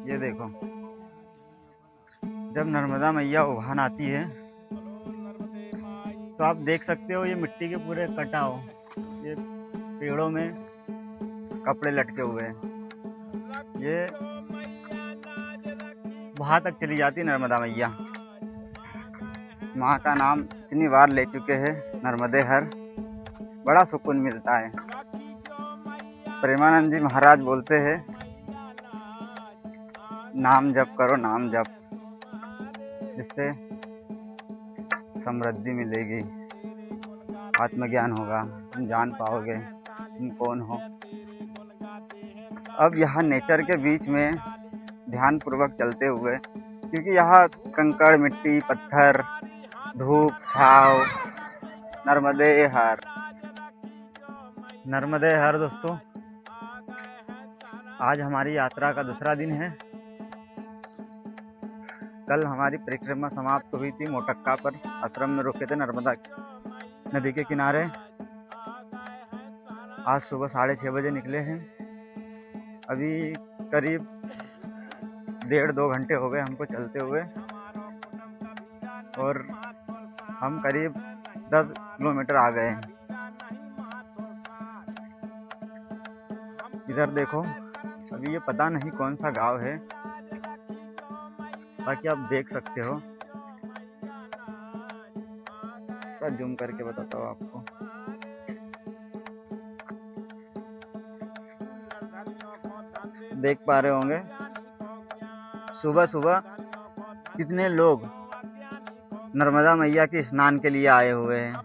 ये देखो, जब नर्मदा मैया उफान आती है तो आप देख सकते हो ये मिट्टी के पूरे कटाव, ये पेड़ों में कपड़े लटके हुए हैं। ये वहां तक चली जाती है नर्मदा मैया। माँ का नाम इतनी बार ले चुके हैं, नर्मदे हर, बड़ा सुकून मिलता है। प्रेमानंद जी महाराज बोलते हैं, नाम जप करो, नाम जप, जिससे समृद्धि मिलेगी, आत्मज्ञान होगा, तुम जान पाओगे तुम कौन हो। अब यहाँ नेचर के बीच में ध्यान पूर्वक चलते हुए, क्योंकि यहाँ कंकड़, मिट्टी, पत्थर, धूप, छाव, नर्मदे हर, नर्मदे हर। दोस्तों, आज हमारी यात्रा का दूसरा दिन है। कल हमारी परिक्रमा समाप्त हुई थी मोटक्का पर, आश्रम में रुके थे नर्मदा नदी के किनारे। आज सुबह 6:30 बजे निकले हैं। अभी करीब 1.5-2 घंटे हो गए हमको चलते हुए, और हम करीब 10 किलोमीटर आ गए हैं। इधर देखो, अभी ये पता नहीं कौन सा गांव है, बाकी आप देख सकते हो। थोड़ा जूम करके बताता हूँ आपको। देख पा रहे होंगे सुबह सुबह कितने लोग नर्मदा मैया के स्नान के लिए आए हुए हैं।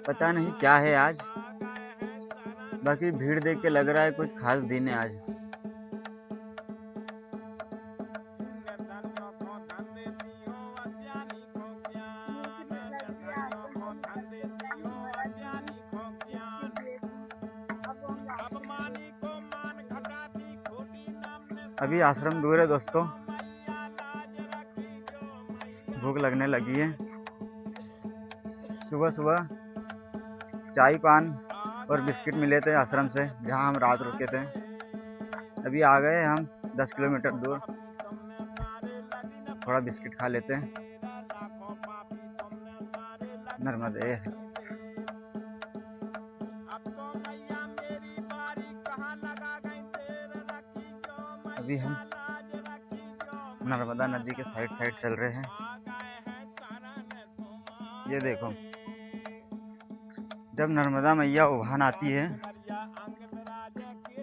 पता नहीं क्या है आज, बाकी भीड़ देख के लग रहा है कुछ खास दिन है आज। अभी आश्रम दूर है दोस्तों, भूख लगने लगी है। सुबह सुबह चाय पान और बिस्किट मिले थे आश्रम से, जहां हम रात रुके थे। अभी आ गए हम 10 किलोमीटर दूर, थोड़ा बिस्किट खा लेते हैं। नर्मदे। अभी हम नर्मदा नदी के साइड चल रहे हैं। ये देखो, जब नर्मदा मैया उफान आती है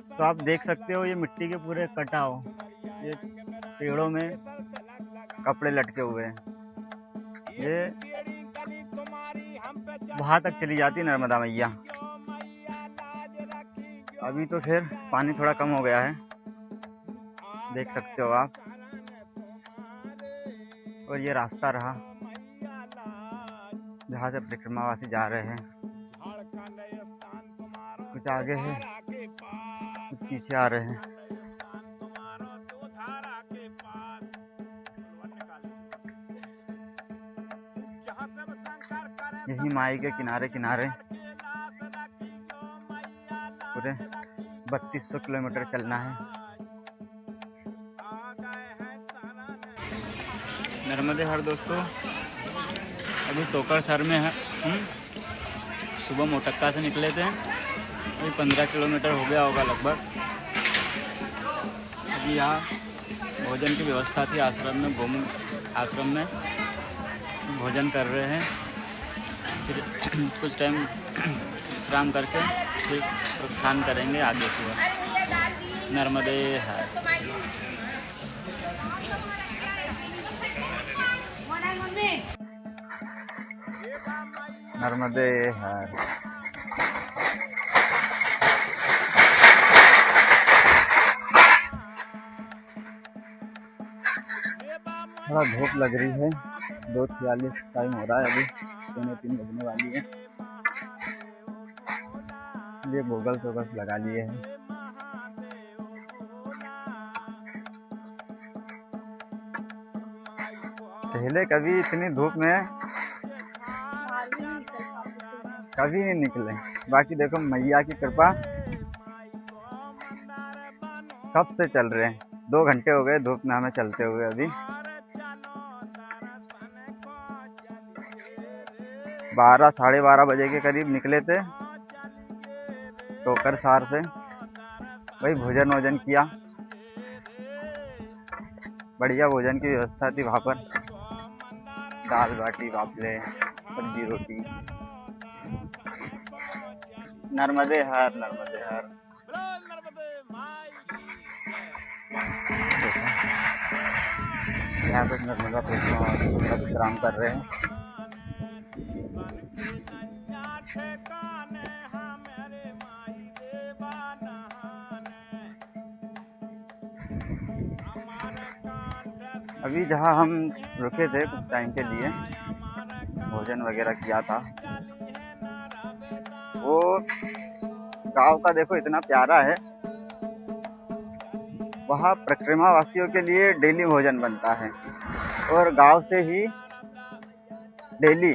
तो आप देख सकते हो ये मिट्टी के पूरे कटाव, ये पेड़ों में कपड़े लटके हुए हैं। ये वहां तक चली जाती है नर्मदा मैया। अभी तो फिर पानी थोड़ा कम हो गया है, देख सकते हो आप। और ये रास्ता रहा जहाँ से परिक्रमावासी जा रहे हैं। कुछ आगे है, कुछ पीछे आ रहे हैं। यही माई के किनारे किनारे पूरे 3200 किलोमीटर चलना है। नर्मदे हर दोस्तों, अभी टोकरसर में है। सुबह मोटक्का से निकले थे, अभी 15 किलोमीटर हो गया होगा लगभग। अभी यहाँ भोजन की व्यवस्था थी आश्रम में, आश्रम में भोजन कर रहे हैं। फिर कुछ टाइम विश्राम करके फिर प्रस्थान करेंगे आगे की ओर। नर्मदे हर। नर्मदे हर। थोड़ा धूप लग रही है, 2:46 टाइम हो रहा है, अभी 3 बजने वाली है, इसलिए गोगल्स लगा लिए हैं। पहले कभी इतनी धूप में कभी नहीं निकले। बाकी देखो मैया की कृपा कब से चल रहे हैं, 2 घंटे हो गए धूप में हमें चलते हुए। अभी 12 साढ़े 12 बजे के करीब निकले थे टोकर सार से। वही भोजन वोजन किया, बढ़िया भोजन की व्यवस्था थी वहाँ पर, दाल बाटी बाफले सब्जी रोटी। नर्मदे हर नर्मदे हर। यहाँ पे नर्मदा पुष्प विश्राम कर रहे हैं। अभी जहाँ हम रुके थे कुछ टाइम के लिए, भोजन वगैरह किया था, वो गांव का देखो इतना प्यारा है। वहाँ परिक्रमा वासियों के लिए डेली भोजन बनता है और गांव से ही डेली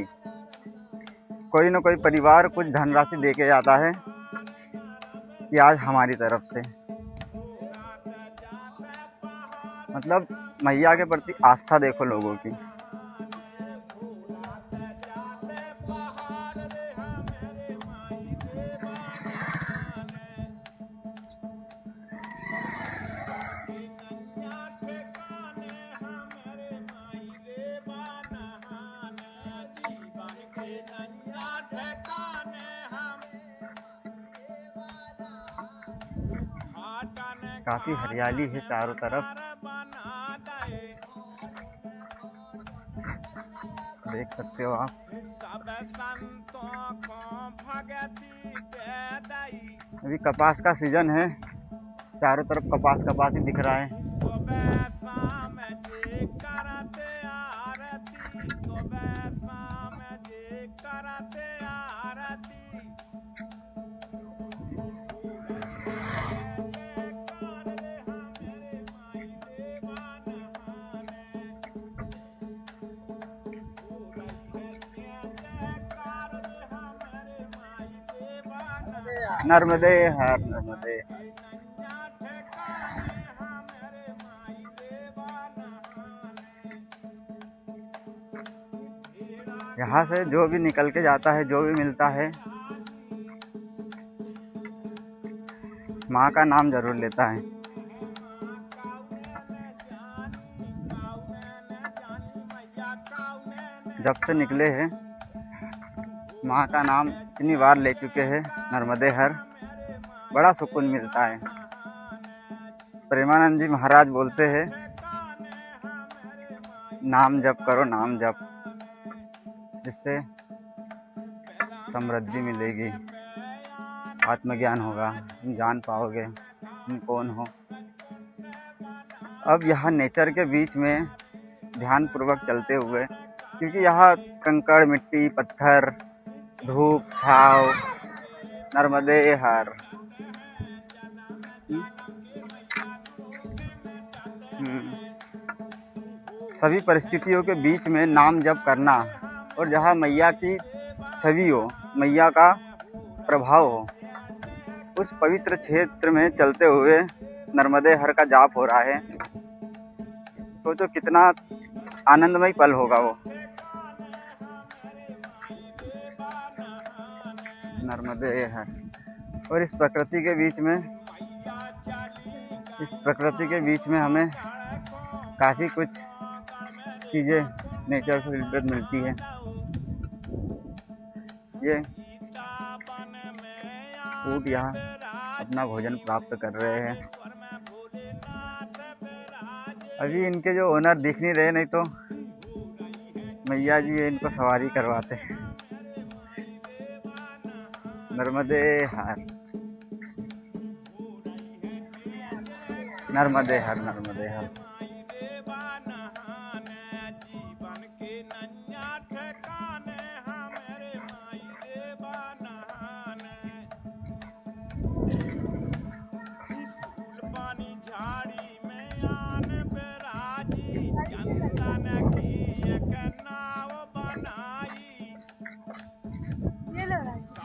कोई न कोई परिवार कुछ धनराशि दे के जाता है कि आज हमारी तरफ से। मतलब मैया के प्रति आस्था देखो लोगों की। काफी हरियाली है चारों तरफ, देख सकते हो आप। अभी कपास का सीजन है, चारों तरफ कपास कपास ही दिख रहा है। नर्मदे हर नर्मदे। यहाँ से जो भी निकल के जाता है, जो भी मिलता है, माँ का नाम जरूर लेता है। जब से निकले हैं माँ का नाम इतनी बार ले चुके हैं, नर्मदे हर। बड़ा सुकून मिलता है। प्रेमानंद जी महाराज बोलते हैं, नाम जप करो, नाम जप, जिससे समृद्धि मिलेगी, आत्मज्ञान होगा, तुम जान पाओगे तुम कौन हो। अब यहाँ नेचर के बीच में ध्यान पूर्वक चलते हुए, क्योंकि यहाँ कंकड़ मिट्टी पत्थर धूप छाव, नर्मदे हर। सभी परिस्थितियों के बीच में नाम जप करना, और जहाँ मैया की छवि हो, मैया का प्रभाव हो, उस पवित्र क्षेत्र में चलते हुए नर्मदे हर का जाप हो रहा है। सोचो कितना आनंदमय पल होगा वो। नर्मदे हर। और इस प्रकृति के बीच में हमें काफ़ी कुछ चीज़ें नेचर से रिलेटेड मिलती है। ये ऊँट यहाँ अपना भोजन प्राप्त कर रहे हैं। अभी इनके जो ओनर दिख नहीं रहे, नहीं तो मैया जी इनको सवारी करवाते हैं। नर्मदे हर नर्मदे हर नर्मदे हर। ले लो राजी।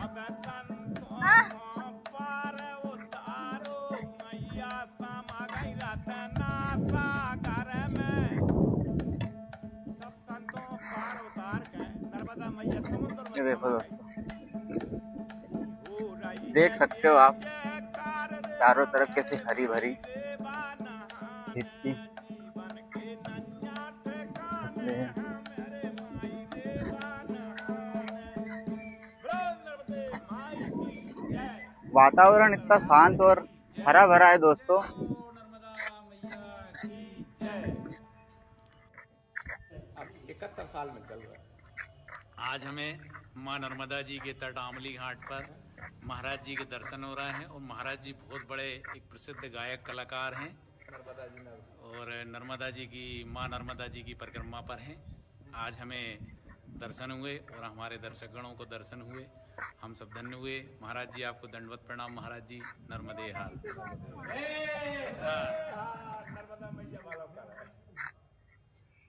देखो दोस्तों, देख सकते हो आप चारों तरफ कैसे हरी भरी खेती फसलें हैं। वातावरण इतना शांत और हरा भरा है दोस्तों। अब 71 साल में चल रहा है। आज हमें माँ नर्मदा जी के तट आमली घाट पर महाराज जी के दर्शन हो रहे हैं और महाराज जी बहुत बड़े एक प्रसिद्ध गायक कलाकार हैं और नर्मदा जी की माँ नर्मदा जी की परिक्रमा पर हैं। आज हमें दर्शन हुए और हमारे दर्शकगणों को दर्शन हुए, हम सब धन्य हुए। महाराज जी आपको दंडवत प्रणाम। महाराज जी नर्मदे हाल।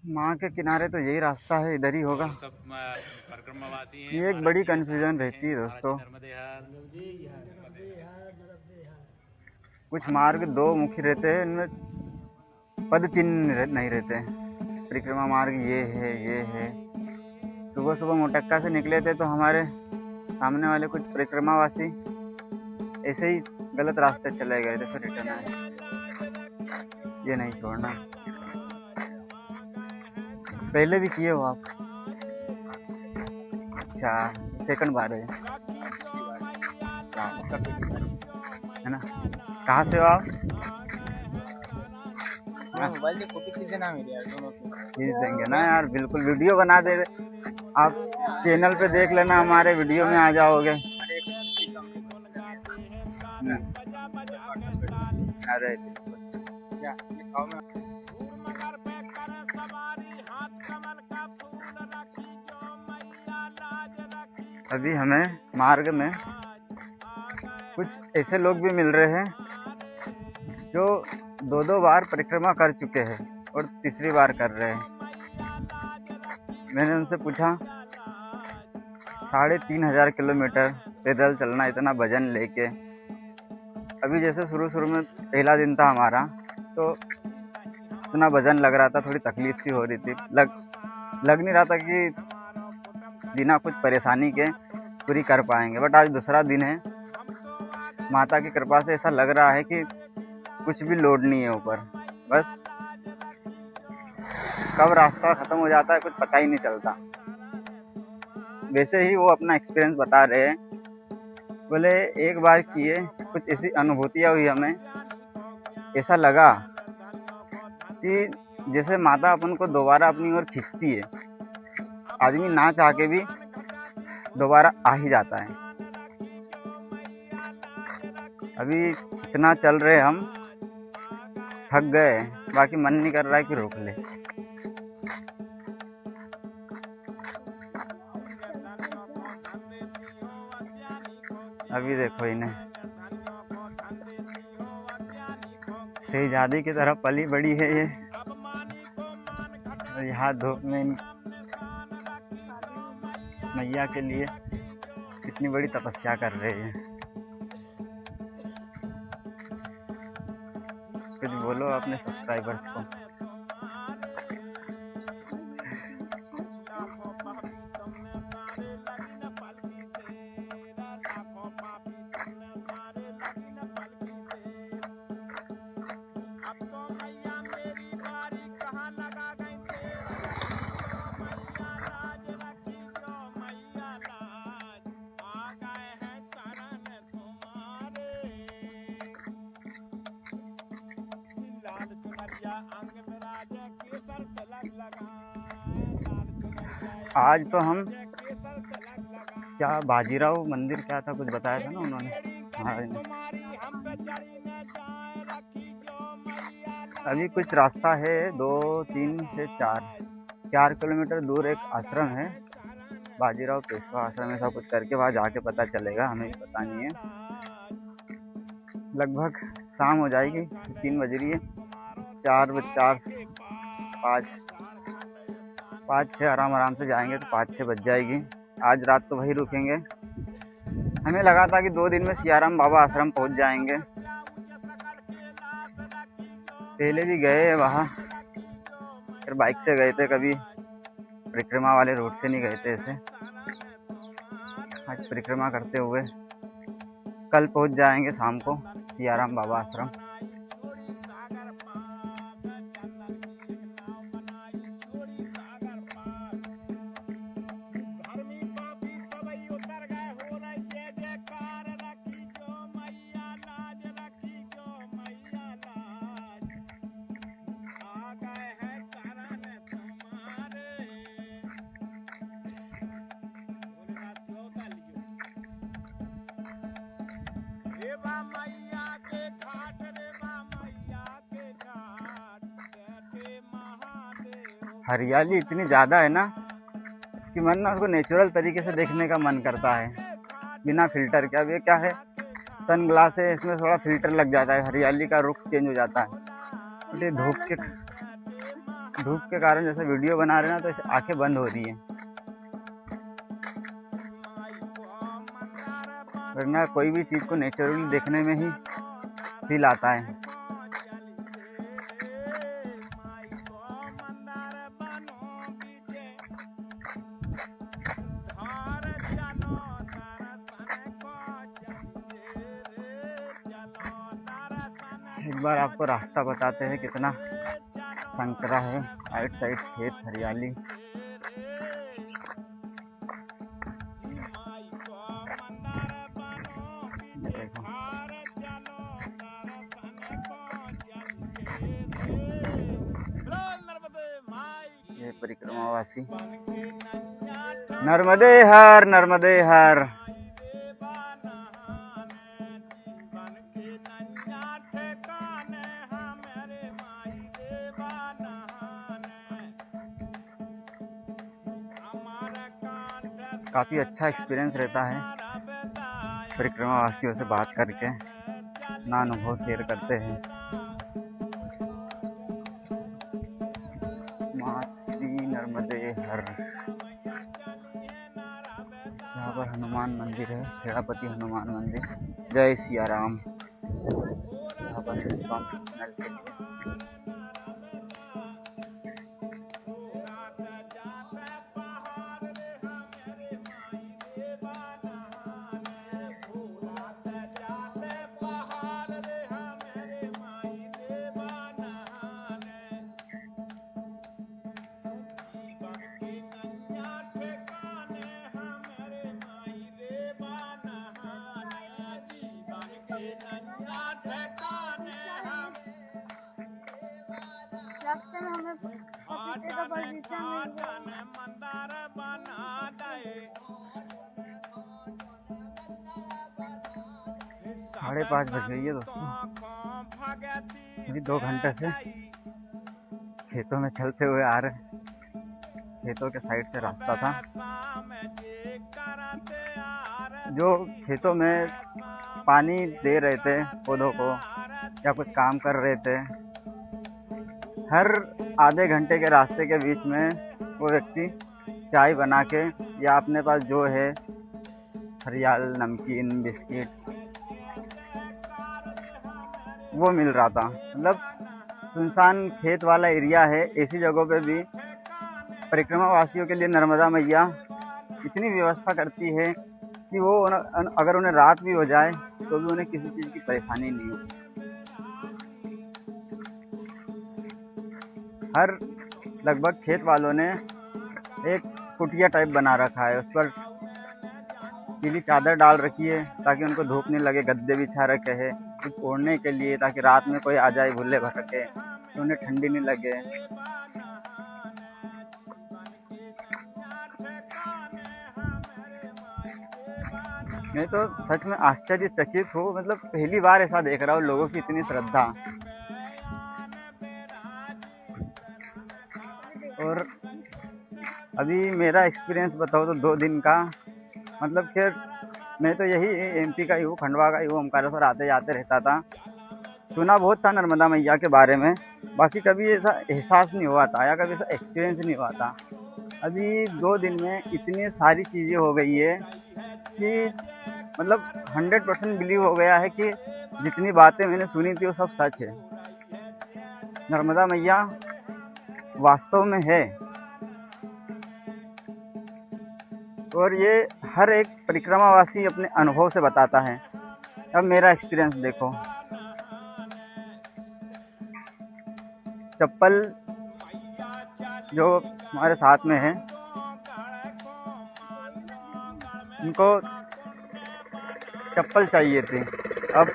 माँ के किनारे तो यही रास्ता है, इधर ही होगा। सब परिक्रमावासी हैं। ये एक बड़ी कंफ्यूजन रहती है दोस्तों। नर्मदे हाल। कुछ मार्ग दो मुखी रहते हैं, इनमें पद चिन्ह नहीं रहते। परिक्रमा मार्ग ये है। सुबह सुबह मोटक्का से निकले थे तो हमारे सामने वाले कुछ परिक्रमावासी ऐसे ही गलत रास्ते चले गए थे, फिर रिटर्न आए। ये नहीं छोड़ना। पहले भी किए हो आप? अच्छा, सेकंड बार है ना? कहाँ से हो आप? मोबाइल की कॉपी खींचे ना मेरे यार, दोनों खींच देंगे ना यार, बिल्कुल वीडियो बना दे। आप चैनल पे देख लेना, हमारे वीडियो में आ जाओगे। अरे अभी हमें मार्ग में कुछ ऐसे लोग भी मिल रहे हैं जो दो बार परिक्रमा कर चुके हैं और तीसरी बार कर रहे हैं। मैंने उनसे पूछा 3500 किलोमीटर पैदल चलना, इतना वजन लेके। अभी जैसे शुरू में पहला दिन था हमारा, तो इतना वजन लग रहा था, थोड़ी तकलीफ सी हो रही थी। लग नहीं रहा था कि बिना कुछ परेशानी के पूरी कर पाएंगे। बट आज दूसरा दिन है, माता की कृपा से ऐसा लग रहा है कि कुछ भी लोड नहीं है ऊपर। बस कब रास्ता ख़त्म हो जाता है कुछ पता ही नहीं चलता। वैसे ही वो अपना एक्सपीरियंस बता रहे हैं। बोले एक बार किए, कुछ ऐसी अनुभूतियाँ हुई हमें, ऐसा लगा कि जैसे माता अपन को दोबारा अपनी ओर खींचती है। आदमी ना चाह के भी दोबारा आ ही जाता है। अभी इतना चल रहे हम, थक गए, बाकी मन नहीं कर रहा है कि रोक ले। अभी देखो इन्हें शहजादी की तरह पली बड़ी है ये, और यहाँ धूप में मैया के लिए कितनी बड़ी तपस्या कर रही है। कुछ बोलो अपने सब्सक्राइबर्स को। आज तो हम क्या बाजीराव मंदिर क्या था, कुछ बताया था ना उन्होंने। हाँ, अभी कुछ रास्ता है 2, 3 से 4 किलोमीटर दूर एक आश्रम है, बाजीराव पेशवा आश्रम, ऐसा कुछ करके। वहाँ जाके पता चलेगा, हमें पता नहीं है। लगभग शाम हो जाएगी, 3 बज रही है। 5-6 आराम से जाएंगे तो 5-6 बज जाएगी। आज रात तो वहीं रुकेंगे। हमें लगा था कि 2 दिन में सियाराम बाबा आश्रम पहुंच जाएंगे। पहले भी गए वहाँ, फिर बाइक से गए थे, कभी परिक्रमा वाले रूट से नहीं गए थे ऐसे। आज परिक्रमा करते हुए कल पहुंच जाएंगे शाम को सियाराम बाबा आश्रम। हरियाली इतनी ज़्यादा है ना कि मन ना उसको नेचुरल तरीके से देखने का मन करता है, बिना फिल्टर के। अब ये क्या है, सनग्लास है, इसमें थोड़ा फिल्टर लग जाता है, हरियाली का रुख चेंज हो जाता है। तो ये धूप के कारण जैसे वीडियो बना रहे हैं ना, तो आंखें बंद हो रही हैं, वरना कोई भी चीज़ को नेचुरली देखने में ही फील आता है। एक बार आपको रास्ता बताते हैं, कितना संकरा है, साइड साइड खेत, हरियाली। देखो ये परिक्रमावासी, नर्मदे हर नर्मदे हर। काफ़ी अच्छा एक्सपीरियंस रहता है परिक्रमा वासियों से बात करके, अपना अनुभव शेयर करते हैं। माँ श्री नर्मदे हर। यहाँ पर हनुमान मंदिर है, खेड़ापति हनुमान मंदिर। जय सिया राम। यहाँ पर नल के लिए हमें पपीते का बगीचा मिल गया। 5:30 बज गई है दोस्तों। अभी 2 घंटे से खेतों में चलते हुए आ रहे। खेतों के साइड से रास्ता था, जो खेतों में पानी दे रहे थे पौधों को या कुछ काम कर रहे थे, हर आधे घंटे के रास्ते के बीच में वो व्यक्ति चाय बना के या अपने पास जो है हरियाल, नमकीन, बिस्किट, वो मिल रहा था। मतलब सुनसान खेत वाला एरिया है, ऐसी जगहों पे भी परिक्रमा वासियों के लिए नर्मदा मैया इतनी व्यवस्था करती है कि वो अगर उन्हें रात भी हो जाए तो भी उन्हें किसी चीज़ की परेशानी नहीं हो। हर लगभग खेत वालों ने एक कुटिया टाइप बना रखा है, उस पर पीली चादर डाल रखी है ताकि उनको धूप नहीं लगे, गद्दे बिछा रखे हैं कुछ ओढ़ने के लिए, ताकि रात में कोई आ जाए भूले भटके तो उन्हें ठंडी नहीं लगे। मैं तो सच में आश्चर्यचकित हूँ, मतलब पहली बार ऐसा देख रहा हूँ, लोगों की इतनी श्रद्धा। और अभी मेरा एक्सपीरियंस बताओ तो 2 दिन का, मतलब खैर मैं तो यही एमपी का ही हूँ, खंडवा का ही हूँ, ओमकारेश्वर आते जाते रहता था। सुना बहुत था नर्मदा मैया के बारे में, बाकी कभी ऐसा एहसास नहीं हुआ था या कभी ऐसा एक्सपीरियंस नहीं हुआ था। अभी 2 दिन में इतनी सारी चीज़ें हो गई है कि मतलब 100% बिलीव हो गया है कि जितनी बातें मैंने सुनी थी वो सब सच है। नर्मदा मैया वास्तव में है। और ये हर एक परिक्रमावासी अपने अनुभव से बताता है। अब मेरा एक्सपीरियंस देखो, चप्पल जो हमारे साथ में है इनको चप्पल चाहिए थी। अब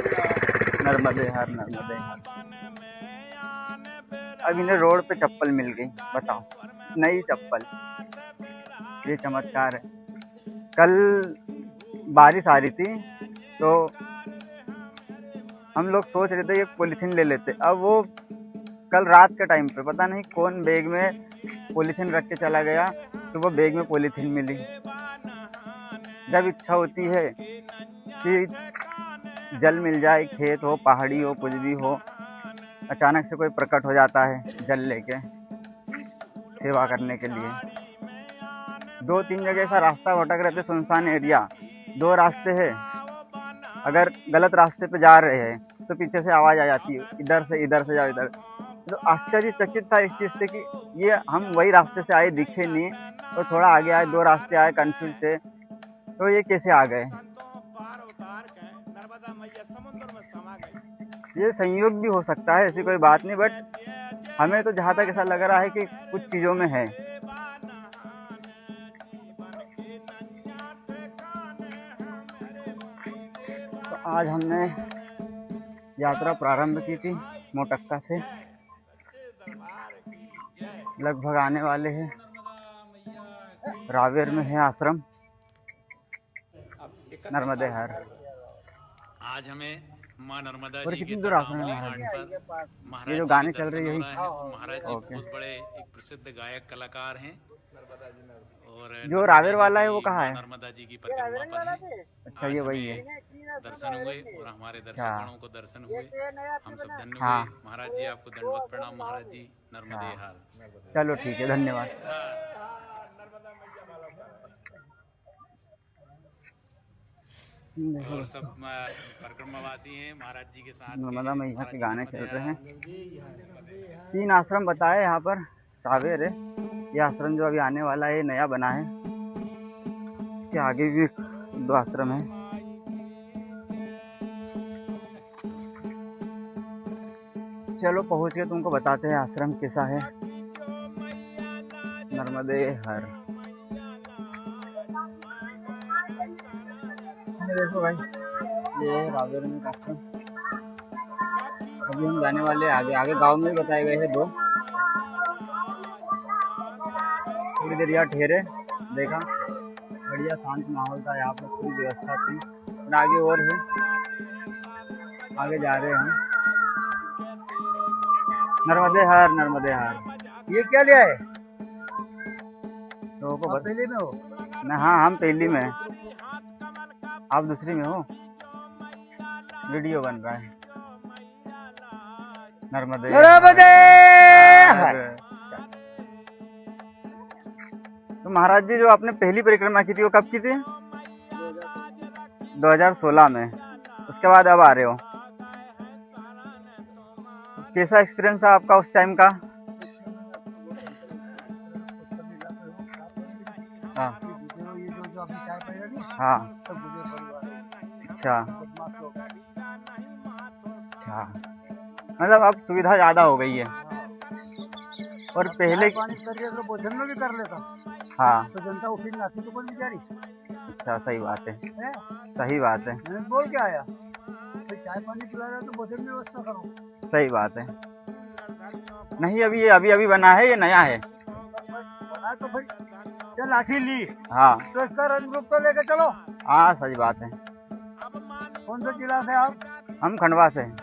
नर्मदे हर नर्मदे हर, अब इन्हें रोड पे चप्पल मिल गई। बताओ, नई चप्पल, ये चमत्कार है। कल बारिश आ रही थी तो हम लोग सोच रहे थे ये पॉलीथीन ले लेते। अब वो कल रात के टाइम पे पता नहीं कौन बैग में पॉलीथीन रख के चला गया, सुबह बैग में पॉलीथीन मिली। जब इच्छा होती है कि जल मिल जाए, खेत हो, पहाड़ी हो, कुछ भी हो, अचानक से कोई प्रकट हो जाता है जल लेके सेवा करने के लिए। 2-3 जगह ऐसा रास्ता भटक रहे थे, सुनसान एरिया, 2 रास्ते हैं। अगर गलत रास्ते पे जा रहे हैं तो पीछे से आवाज़ आ जाती है, इधर से जाओ इधर। तो आश्चर्यचकित था इस चीज़ से कि ये हम वही रास्ते से आए, दिखे नहीं, और थोड़ा आगे आए, 2 रास्ते आए, कंफ्यूज थे, तो ये कैसे आ गए। ये संयोग भी हो सकता है, ऐसी कोई बात नहीं, बट हमें तो जहाँ तक ऐसा लग रहा है कि कुछ चीज़ों में है। तो आज हमने यात्रा प्रारंभ की थी मोटक्का से, लगभग आने वाले हैं, रावेर में है आश्रम नर्मदे हर। आज हमें माँ नर्मदा और जी के कितनी दूर आश्रम है तटामली महाराज घाट जी? पर महाराज ये जो जी गाने के चल रहे हैं दर्शन यही? हो रहे हैं। महाराज जी ओके। बहुत बड़े एक प्रसिद्ध गायक कलाकार हैं। और जो रावेर वाला है वो कहाँ है? नर्मदा जी की प्रतिमा पर है। अच्छा, ये वही है। दर्शन हुए और हमारे दर्शकों को दर्शन हुए, हम सब धन्य हाँ। हुए। महाराज जी आपको दंडवत प्रणाम। महाराज जी नर्मदे हार। चलो ठीक है, धन्यवाद। और सब परिक्रमावासी हैं महाराज जी के साथ। नर्मदा मैया के गाने चल रहे हैं। 3 आश्रम बताए यहाँ पर, रावेर है ये आश्रम जो अभी आने वाला है, नया बना है। इसके आगे भी 2 आश्रम है। चलो पहुँच के तुमको बताते हैं आश्रम कैसा है। नर्मदे हर। ये देखो भाई, ये है रावेर में आश्रम। अभी हम जाने वाले आगे आगे, गांव में भी बताए गए हैं 2। थोड़ी देर यहाँ ठहरे, देखा बढ़िया शांत माहौल था, यहाँ पर पूरी व्यवस्था थी। और आगे और है, आगे जा रहे हैं हम। नर्मदे हर नर्मदे हर। ये क्या लिया है? तो को बता। पहले में हो? मैं, हाँ हम पहली में हैं, आप दूसरी में हो। वीडियो बन रहा है। नर्मदे हर। तो महाराज जी जो आपने पहली परिक्रमा की थी वो कब की थी? 2016 में। उसके बाद अब आ रहे हो। कैसा एक्सपीरियंस था आपका उस टाइम का? हाँ हाँ। अच्छा अच्छा, मतलब अब सुविधा ज़्यादा हो गई है। और पहले तो भोजन में भी कर लेता, हाँ, तो जनता उठी नहीं आती तो कौन बेचारी। अच्छा सही बात है, है? सही बात है, मैंने बोल के आया तो चाय पानी पिला रहा तो भोजन की व्यवस्था करो। सही बात है। नहीं अभी ये अभी बना है, ये नया है। बना तो भाई चल लाठी ली, हाँ तो इसका रंग रूप तो लेके चलो। हाँ सही बात है। कौन सा जिला से आप? हम खंडवा से हैं।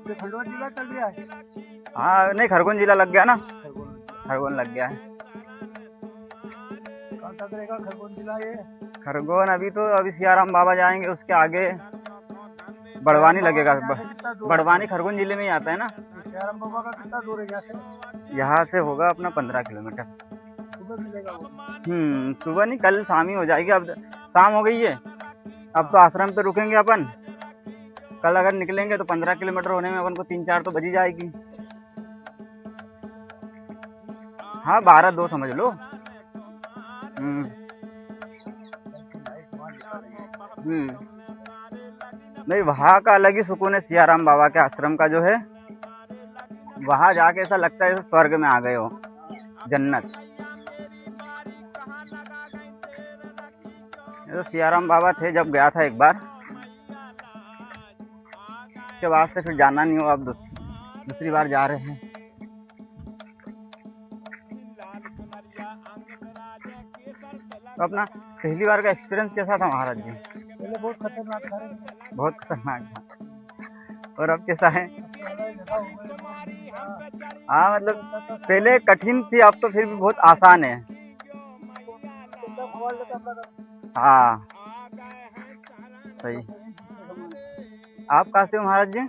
ये खंडवा जिला चल रहा है? हाँ नहीं, खरगोन जिला लग गया ना, खरगोन लग गया है। कहाँ तक रहेगा खरगोन जिला ये? खरगोन अभी सियाराम बाबा जाएंगे, उसके आगे बड़वानी लगेगा। बड़वानी खरगोन जिले में ही आता है ना। सियाराम बाबा का कितना दूर है यहाँ से? यहाँ से होगा अपना 15 किलोमीटर। सुबह मिलेगा वो? सुबह नहीं, कल शाम ही हो जाएगी। अब शाम हो गई है, अब तो आश्रम पे रुकेंगे अपन। कल अगर निकलेंगे तो 15 किलोमीटर होने में अपन को 3-4 तो बजी जाएगी। हाँ 12-2 समझ लो। हम्म। नहीं, वहाँ का अलग ही सुकून है सियाराम बाबा के आश्रम का जो है। वहाँ जाके ऐसा लगता है जैसे स्वर्ग में आ गए हो, जन्नत। ये तो सियाराम बाबा थे जब गया था एक बार, उसके बाद से फिर जाना नहीं हुआ। अब दूसरी बार जा रहे हैं। तो अपना पहली बार का एक्सपीरियंस कैसा था महाराज जी? पहले बहुत खतरनाक था, बहुत खतरनाक था। और अब कैसा है? हाँ, मतलब पहले कठिन थी, अब तो फिर भी बहुत आसान है। हाँ सही। आप कहाँ से हो महाराज जी?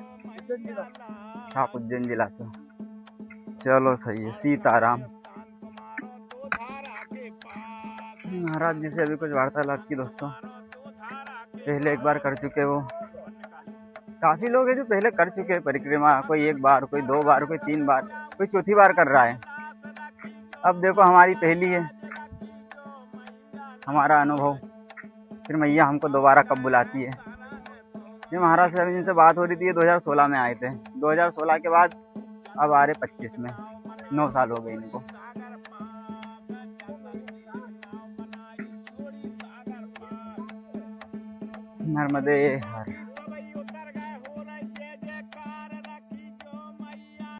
आप उज्जैन जिला से। चलो सही है, सीताराम। महाराज जी से अभी कुछ वार्तालाप की दोस्तों। पहले एक बार कर चुके वो, काफी लोग हैं जो पहले कर चुके हैं परिक्रमा, कोई एक बार, कोई 2 बार, कोई 3 बार, कोई चौथी बार कर रहा है। अब देखो हमारी पहली है, हमारा अनुभव, फिर मैया हमको दोबारा कब बुलाती है। ये महाराज से अभी जिनसे बात हो रही थी, ये 2016 में आए थे। 2016 के बाद अब आ रहे 25 में, 9 साल हो गए इनको। नर्मदे हर।